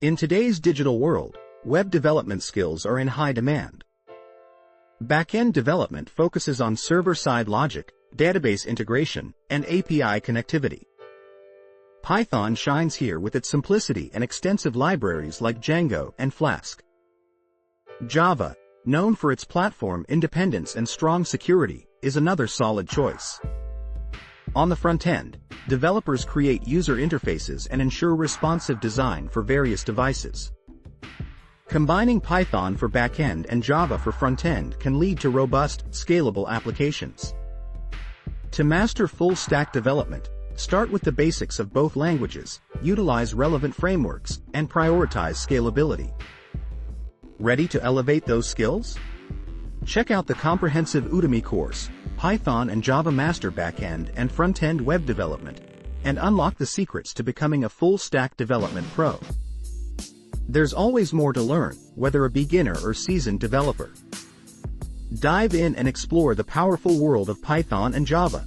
In today's digital world, web development skills are in high demand. Backend development focuses on server-side logic, database integration, and API connectivity. Python shines here with its simplicity and extensive libraries like Django and Flask. Java, known for its platform independence and strong security, is another solid choice. On the front end, developers create user interfaces and ensure responsive design for various devices. Combining Python for backend and Java for frontend can lead to robust, scalable applications. To master full-stack development, start with the basics of both languages, utilize relevant frameworks, and prioritize scalability. Ready to elevate those skills? Check out the comprehensive Udemy course, Python and Java Master Backend and Frontend Web Development, and unlock the secrets to becoming a full-stack development pro. There's always more to learn, whether a beginner or seasoned developer. Dive in and explore the powerful world of Python and Java.